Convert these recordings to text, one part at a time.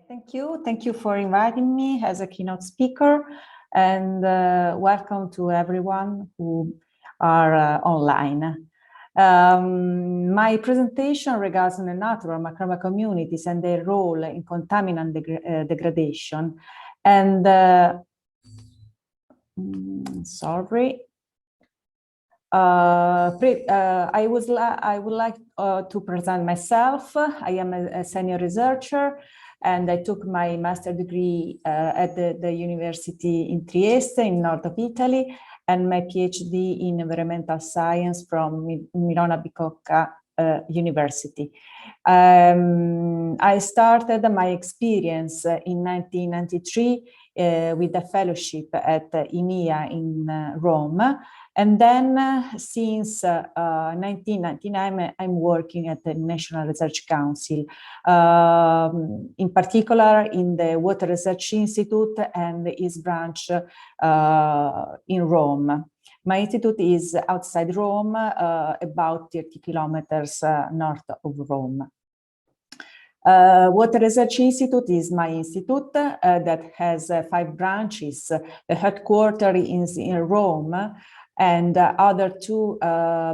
Thank you. Thank you for inviting me as a keynote speaker, and welcome to everyone who are online. My presentation regards the natural microbial communities and their role in contaminant degradation. And sorry. I would like to present myself. I am a senior researcher, and I took my master's degree at the University in Trieste, in north of Italy, and my PhD in environmental science from Milano Bicocca University. I started my experience in 1993 with a fellowship at EMEA in Rome. And then since 1999, I'm working at the National Research Council, in particular in the Water Research Institute and its branch in Rome. My institute is outside Rome, about 30 kilometers north of Rome. Water Research Institute is my institute that has 5 branches. The headquarters is in Rome, and other 2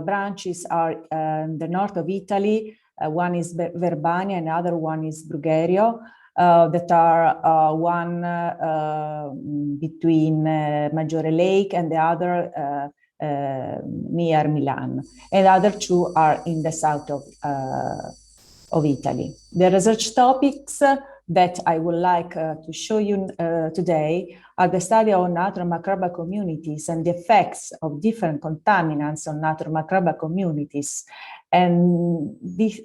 branches are in the north of Italy. One is Verbania and the other one is Brugherio, that are one between Maggiore Lake and the other near Milan. And the other 2 are in the south of Italy. The research topics that I would like to show you today are the study of natural microbial communities and the effects of different contaminants on natural microbial communities. And these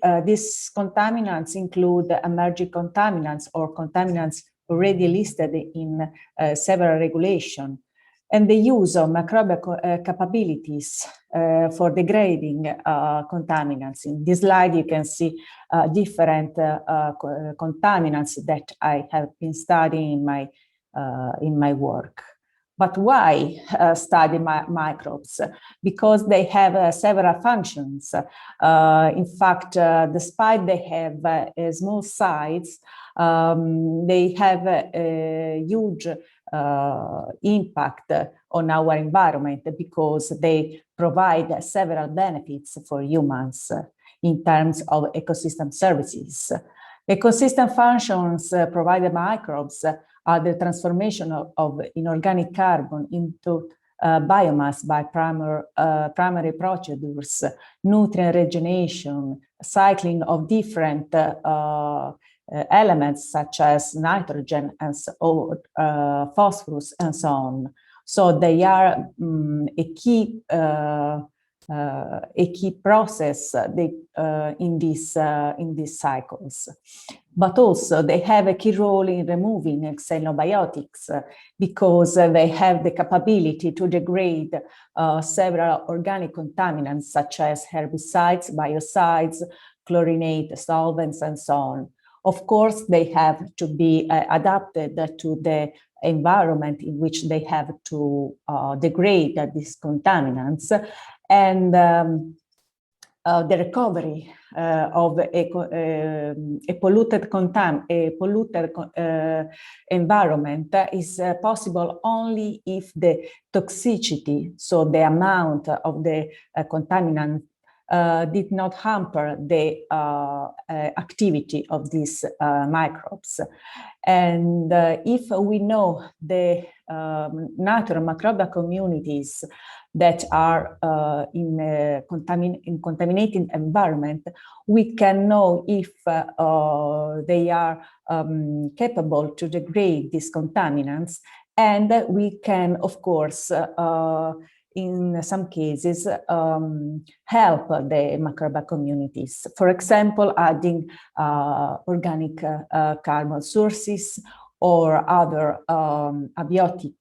contaminants include emerging contaminants or contaminants already listed in several regulations, and the use of microbial capabilities for degrading contaminants. In this slide, you can see different contaminants that I have been studying in my work. But why study microbes? Because they have several functions. In fact, despite they have a small size, they have a huge impact on our environment because they provide several benefits for humans in terms of ecosystem services. Ecosystem functions provided by microbes are the transformation of inorganic carbon into biomass by primary procedures, nutrient regeneration, cycling of different elements such as nitrogen and phosphorus and so on. So they are a key process in these cycles. But also they have a key role in removing xenobiotics because they have the capability to degrade several organic contaminants such as herbicides, biocides, chlorinate solvents, and so on. Of course, they have to be adapted to the environment in which they have to degrade these contaminants, and the recovery of a polluted environment is possible only if the toxicity, so the amount of the contaminant, did not hamper the activity of these microbes. And if we know the natural microbial communities that are in a contaminated environment, we can know if they are capable to degrade these contaminants, and we can, of course, in some cases, help the microbial communities. For example, adding organic carbon sources or other abiotic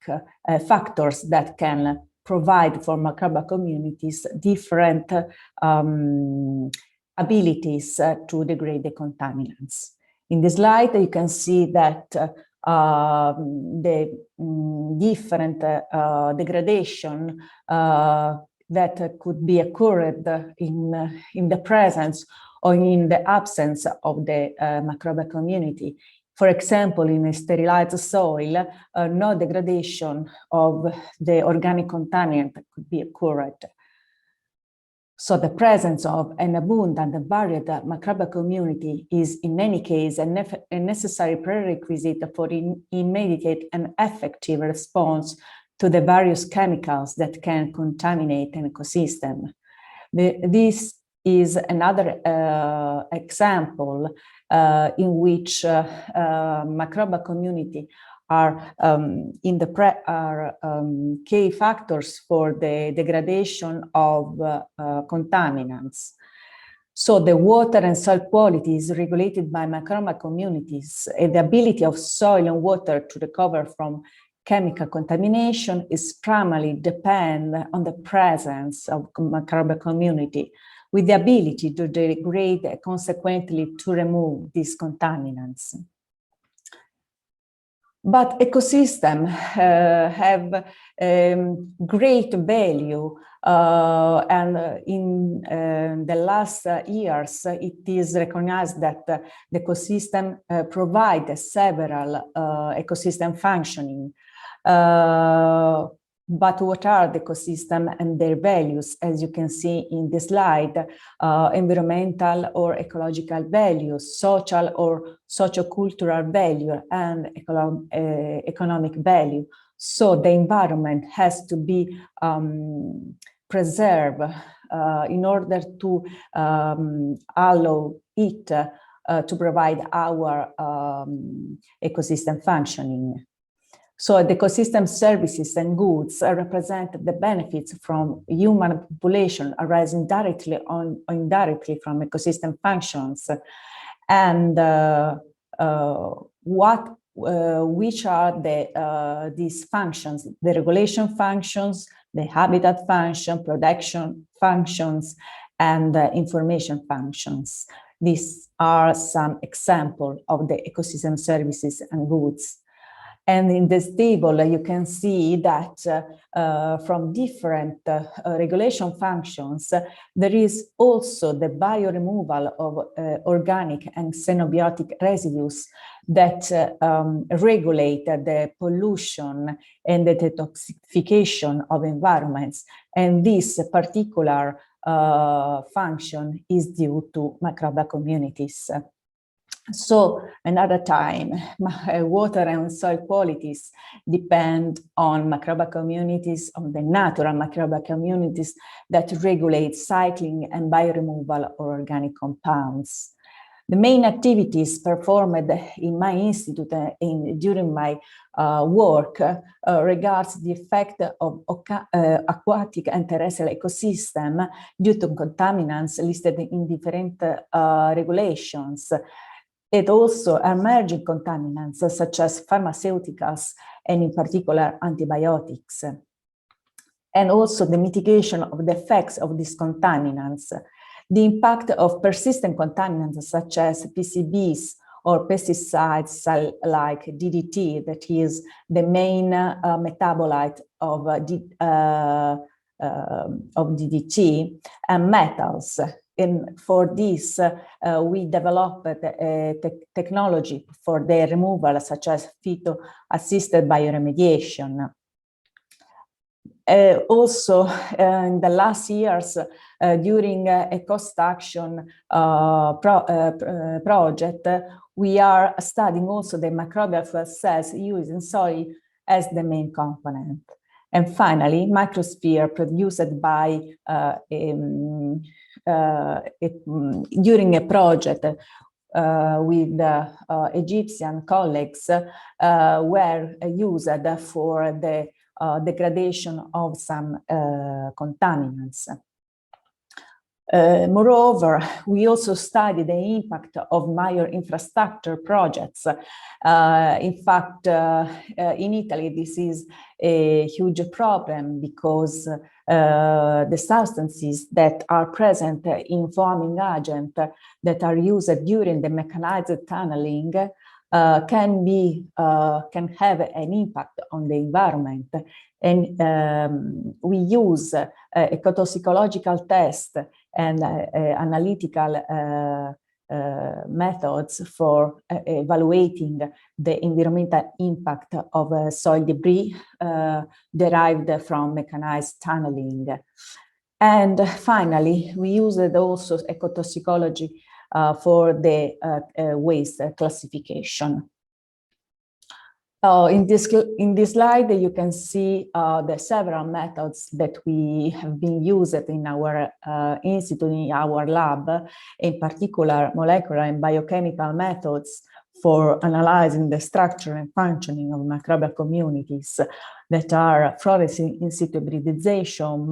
factors that can provide for microbial communities different abilities to degrade the contaminants. In this slide, you can see that the different degradation that could be occurred in the presence or in the absence of the microbial community. For example, in a sterilized soil, no degradation of the organic contaminant could be occurred. So the presence of an abundant and varied microbial community is in any case a necessary prerequisite for immediate and effective response to the various chemicals that can contaminate an ecosystem. This is another example in which microbial community are key factors for the degradation of contaminants. So the water and soil quality is regulated by microbial communities, and the ability of soil and water to recover from chemical contamination is primarily depend on the presence of microbial community, with the ability to degrade and consequently to remove these contaminants. But ecosystems have great value, and in the last years, it is recognized that the ecosystem provide several ecosystem functioning. But what are the ecosystem and their values? As you can see in the slide, environmental or ecological values, social or sociocultural value, and economic value. So the environment has to be preserved in order to allow it to provide our ecosystem functioning. So the ecosystem services and goods represent the benefits from human population arising directly or indirectly from ecosystem functions. And which are these functions? The regulation functions, the habitat function, production functions, and information functions. These are some examples of the ecosystem services and goods. And in this table, you can see that from different regulation functions, there is also the bioremoval of organic and xenobiotic residues that regulate the pollution and the detoxification of environments. And this particular function is due to microbial communities. So another time, water and soil qualities depend on microbial communities, on the natural microbial communities that regulate cycling and bioremoval of organic compounds. The main activities performed in my institute during my work regards the effect of aquatic and terrestrial ecosystem due to contaminants listed in different regulations. It also emerging contaminants such as pharmaceuticals and in particular antibiotics. And also the mitigation of the effects of these contaminants. The impact of persistent contaminants such as PCBs or pesticides like DDT, that is the main metabolite of DDT, and metals. And for this, we developed a technology for their removal, such as phyto-assisted bioremediation. Also, in the last years, during a cost action project, we are studying also the microbial fuel cells used in soil as the main component. And finally, microsphere produced by during a project with Egyptian colleagues were used for the degradation of some contaminants. Moreover, we also studied the impact of major infrastructure projects. In fact, in Italy, this is a huge problem because the substances that are present in foaming agent that are used during the mechanized tunneling can have an impact on the environment. And we use ecotoxicological test and analytical methods for evaluating the environmental impact of soil debris derived from mechanized tunneling. And finally, we used also ecotoxicology for the waste classification. In this slide, you can see the several methods that we have been used in our institute, in our lab, in particular molecular and biochemical methods for analyzing the structure and functioning of microbial communities that are fluorescent in situ hybridization,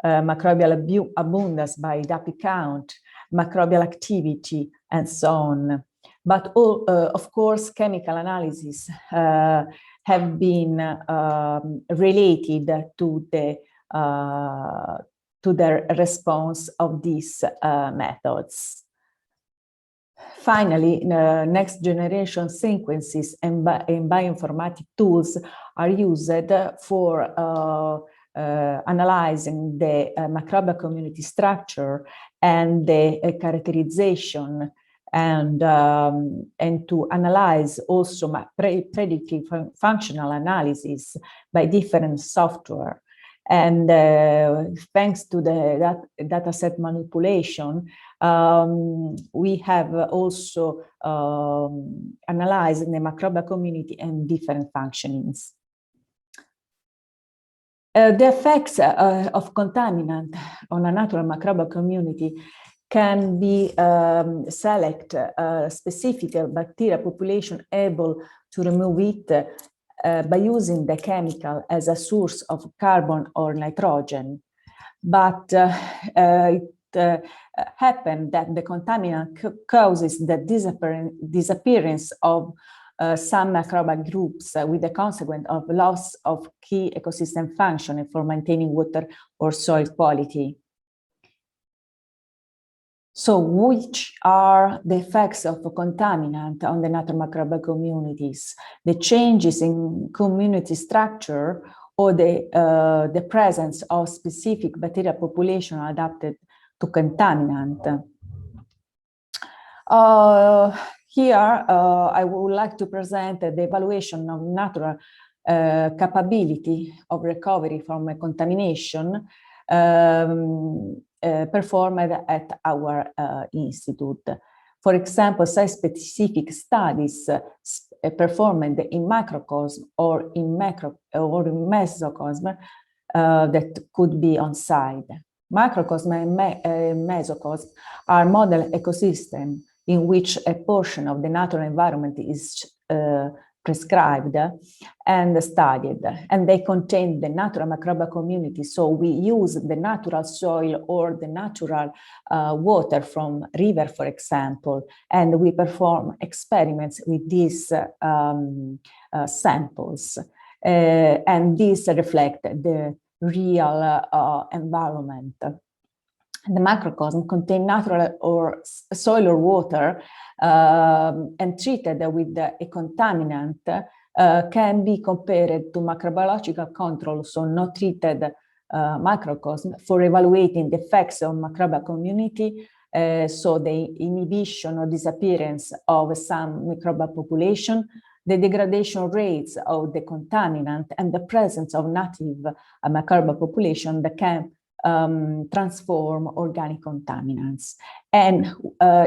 microbial abundance by DAPI count, microbial activity, and so on. But of course, chemical analysis have been related to the response of these methods. Finally, next generation sequences and bioinformatic tools are used for analyzing the microbial community structure and the characterization, and to analyze also predictive functional analysis by different software. And thanks to the dataset manipulation, we have also analyzed the microbial community and different functionings. The effects of contaminant on a natural microbial community can be select a specific bacteria population able to remove it by using the chemical as a source of carbon or nitrogen. But it happened that the contaminant causes the disappearance of some microbial groups with the consequence of loss of key ecosystem function for maintaining water or soil quality. So which are the effects of a contaminant on the natural microbial communities? The changes in community structure or the presence of specific bacterial population adapted to contaminant? Here, I would like to present the evaluation of natural capability of recovery from a contamination performed at our institute. For example, site-specific studies performed in microcosm or in mesocosm that could be on site. Macrocosm and mesocosm are model ecosystems in which a portion of the natural environment is prescribed and studied, and they contain the natural microbial community. So we use the natural soil or the natural water from river, for example, and we perform experiments with these samples, and these reflect the real environment. The macrocosm contain natural or soil or water and treated with a contaminant can be compared to microbiological control, so not treated microcosm, for evaluating the effects of microbial community, so the inhibition or disappearance of some microbial population, the degradation rates of the contaminant, and the presence of native microbial population that can transform organic contaminants. And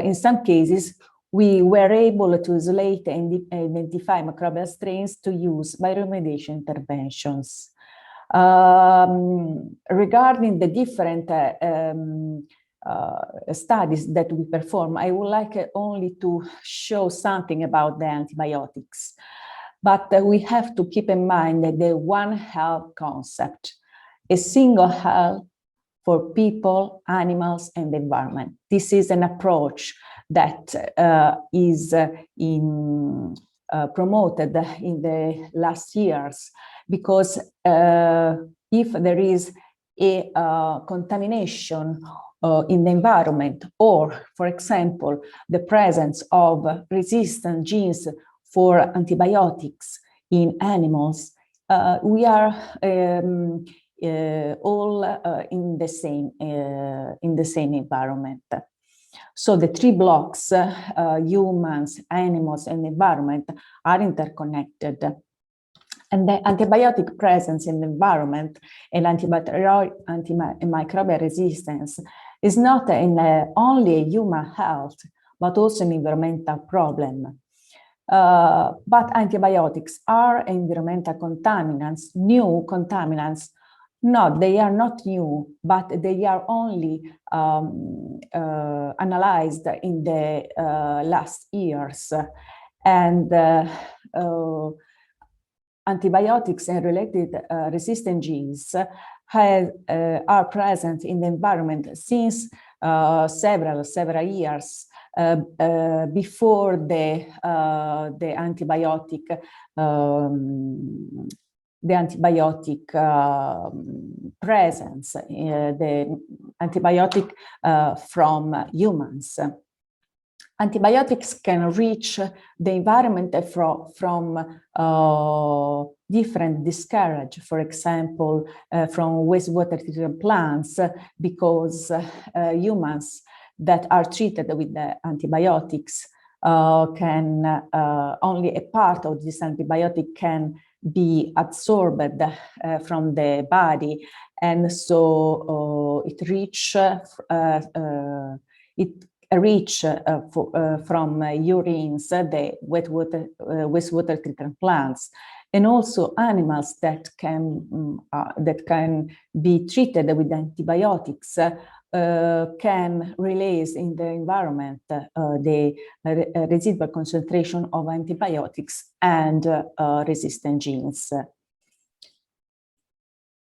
in some cases, we were able to isolate and identify microbial strains to use bioremediation interventions. Regarding the different studies that we perform, I would like only to show something about the antibiotics. But we have to keep in mind that the One Health concept, a single health for people, animals, and the environment. This is an approach that is promoted in the last years, because if there is a contamination in the environment, or, for example, the presence of resistant genes for antibiotics in animals, we are all in the same environment. So the three blocks, humans, animals, and environment, are interconnected. And the antibiotic presence in the environment and antimicrobial resistance is not only a human health, but also an environmental problem. But antibiotics are environmental contaminants, new contaminants. No, they are not new, but they are only analyzed in the last years. And antibiotics and related resistant genes are present in the environment since several years before the antibiotic presence, the antibiotic from humans. Antibiotics can reach the environment from different discarriage, for example, from wastewater treatment plants, because humans that are treated with the antibiotics can only a part of this antibiotic can be absorbed from the body, and so it reach from urines, the wastewater treatment plants, and also animals that can be treated with antibiotics can release in the environment the residual concentration of antibiotics and resistant genes.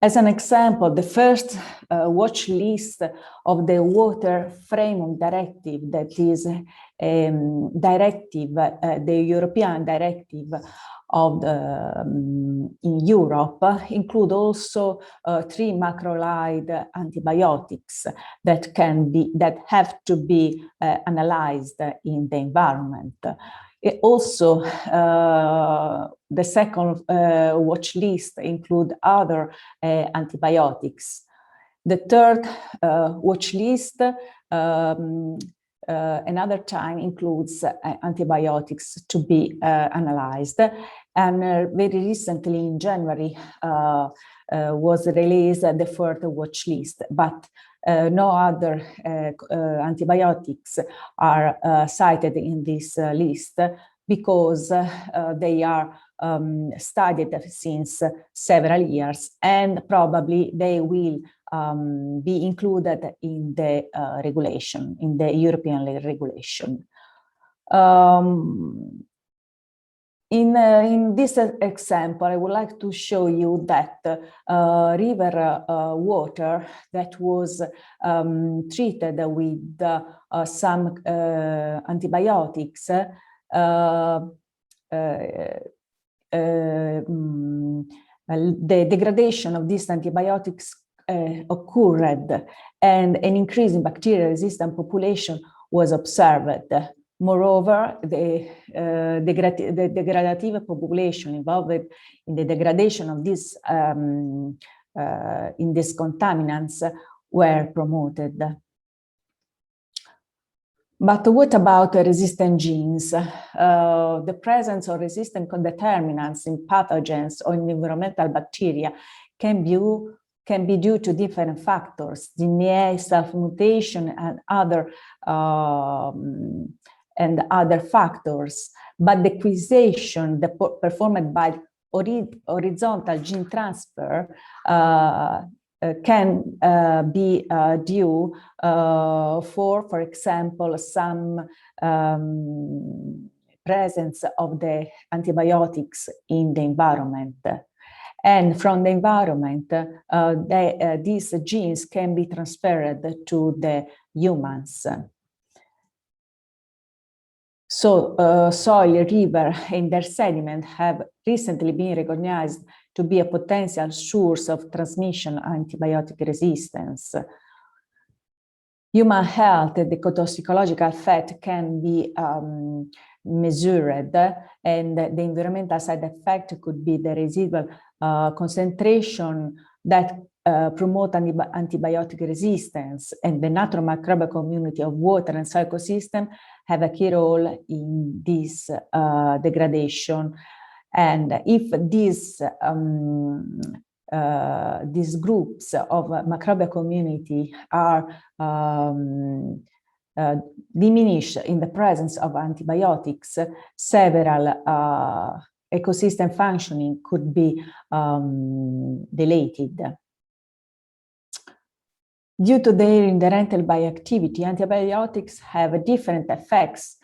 As an example, the first watch list of the Water Framework Directive, that is the European directive of in Europe, include also 3 macrolide antibiotics that have to be analyzed in the environment. Also, the second watch list include other antibiotics. The third watch list another time includes antibiotics to be analyzed. And very recently in January was released the fourth watch list, but no other antibiotics are cited in this list because they are studied since several years, and probably they will be included in the regulation, in the European regulation. In this example, I would like to show you that river water that was treated with some antibiotics the degradation of these antibiotics occurred, and an increase in bacteria-resistant population was observed. Moreover, the degradative population involved in the degradation of these contaminants were promoted. But what about resistant genes? The presence of resistant condeterminants in pathogens or in environmental bacteria can be due to different factors, DNA, self-mutation, and other factors. But the acquisition performed by horizontal gene transfer can be due for example, some presence of the antibiotics in the environment. And from the environment, these genes can be transferred to the humans. So soil, river, and their sediment have recently been recognized to be a potential source of transmission antibiotic resistance. Human health, the toxicological effect can be measured, and the environmental side effect could be the residual concentration that promote antibiotic resistance, and the natural microbial community of water and soil ecosystem have a key role in this degradation. And if these groups of microbial community are diminished in the presence of antibiotics, several ecosystem functioning could be deleted. Due to their inherent bioactivity, antibiotics have different effects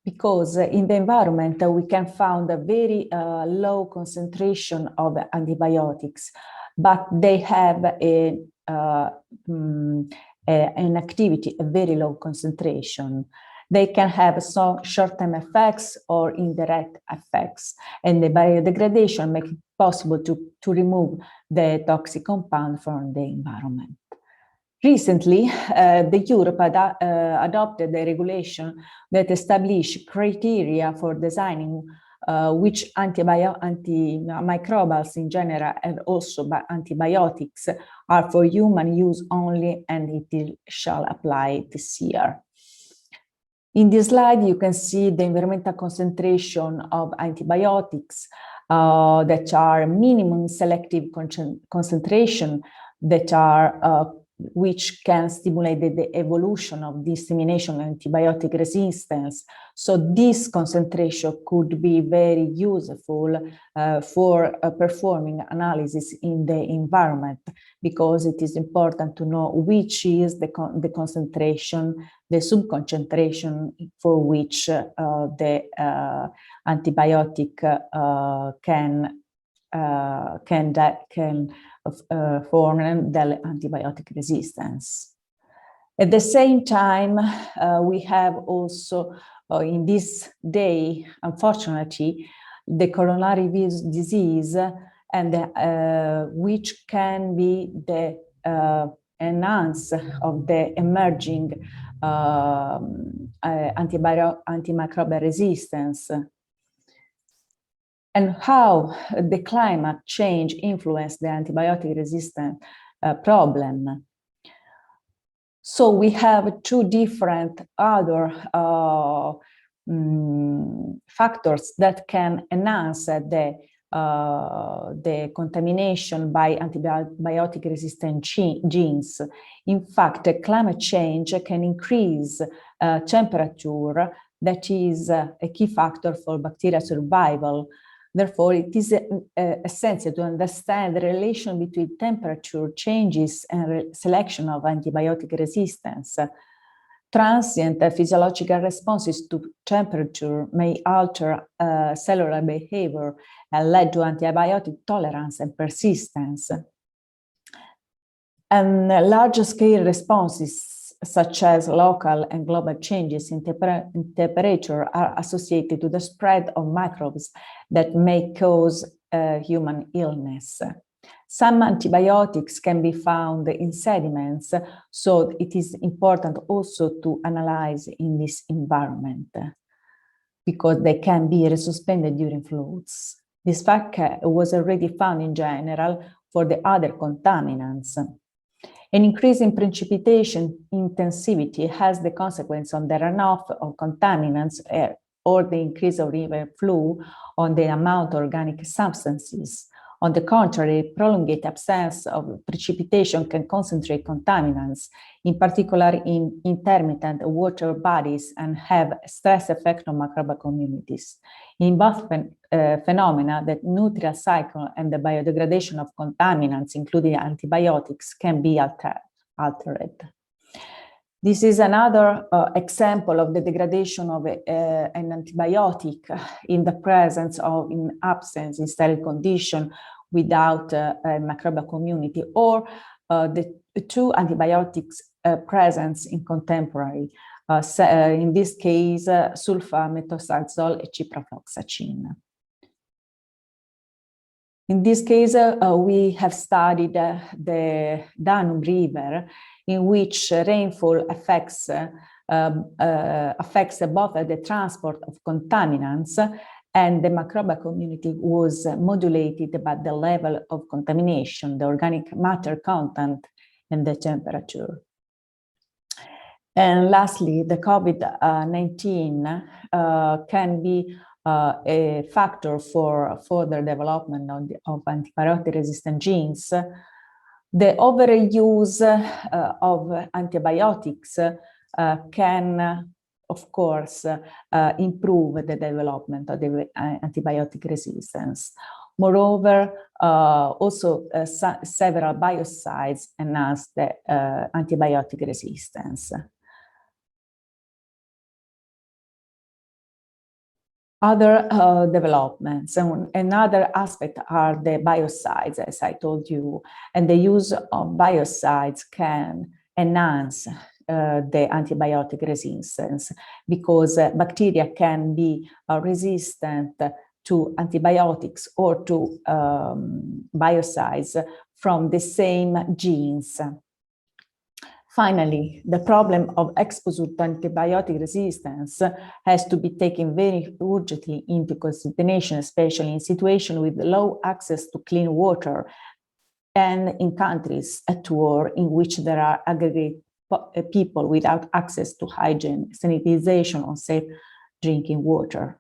because in the environment we can find a very low concentration of antibiotics, but they have an activity, a very low concentration. They can have some short-term effects or indirect effects, and the biodegradation makes it possible to remove the toxic compound from the environment. Recently, Europe adopted a regulation that established criteria for designing which antimicrobials in general and also antibiotics are for human use only, and it shall apply this year. In this slide, you can see the environmental concentration of antibiotics that are minimum selective concentration that are which can stimulate the evolution of dissemination of antibiotic resistance. So this concentration could be very useful for performing analysis in the environment, because it is important to know which is the concentration, the subconcentration for which the antibiotic can form the antibiotic resistance. At the same time, we have also in this day, unfortunately, the coronary disease, and which can be the enhance of the emerging antimicrobial resistance, and how the climate change influenced the antibiotic resistant problem. So we have two different other factors that can enhance the contamination by antibiotic resistant genes. In fact, climate change can increase temperature, that is a key factor for bacterial survival. Therefore, it is essential to understand the relation between temperature changes and selection of antibiotic resistance. Transient physiological responses to temperature may alter cellular behavior and lead to antibiotic tolerance and persistence. And large-scale responses, such as local and global changes in temperature, are associated to the spread of microbes that may cause human illness. Some antibiotics can be found in sediments, so it is important also to analyze in this environment, because they can be resuspended during floods. This fact was already found in general for the other contaminants. An increase in precipitation intensivity has the consequence on the runoff of contaminants or the increase of river flow on the amount of organic substances. On the contrary, prolonged absence of precipitation can concentrate contaminants, in particular in intermittent water bodies, and have a stress effect on microbial communities. In both phenomena, the nutrient cycle and the biodegradation of contaminants, including antibiotics, can be altered. This is another example of the degradation of an antibiotic in the presence or in absence, in sterile condition, without a microbial community, or the two antibiotics presence in contemporary. In this case, sulfamethoxazole and ciprofloxacin. In this case, we have studied the Danube River, in which rainfall affects both the transport of contaminants and the microbial community was modulated by the level of contamination, the organic matter content, and the temperature. And lastly, the COVID-19 can be a factor for further development of antibiotic-resistant genes. The overuse of antibiotics can, of course, improve the development of the antibiotic resistance. Moreover, also several biocides enhance the antibiotic resistance. Other developments, and another aspect are the biocides, as I told you, and the use of biocides can enhance the antibiotic resistance, because bacteria can be resistant to antibiotics or to biocides from the same genes. Finally, the problem of exposure to antibiotic resistance has to be taken very urgently into consideration, especially in situations with low access to clean water and in countries at war in which there are aggregate people without access to hygiene, sanitization, or safe drinking water.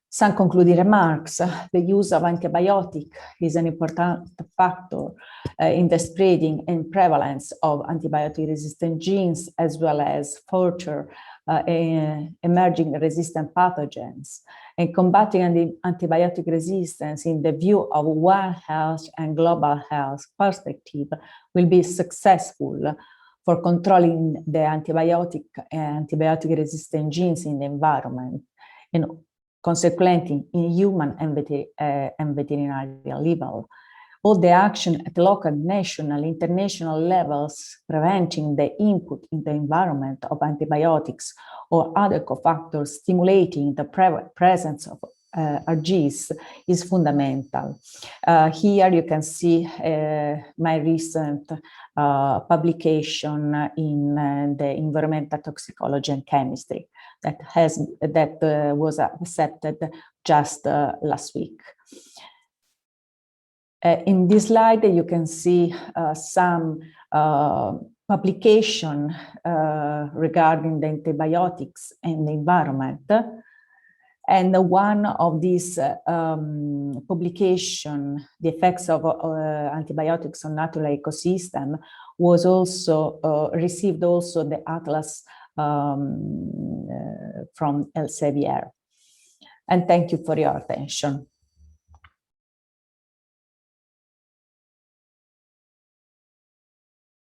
Some concluding remarks. The use of antibiotic is an important factor in the spreading and prevalence of antibiotic-resistant genes, as well as further emerging resistant pathogens. And combating antibiotic resistance in the view of One Health and global health perspective will be successful for controlling the antibiotic-resistant genes in the environment, and consequently in human and veterinary level. All the action at local, national, international levels preventing the input in the environment of antibiotics or other cofactors stimulating the presence of RGs is fundamental. Here you can see my recent publication in the Environmental Toxicology and Chemistry that was accepted just last week. In this slide, you can see some publication regarding the antibiotics and the environment. And one of these publication, the effects of antibiotics on natural ecosystem, was also received also the Atlas from Elsevier. And thank you for your attention.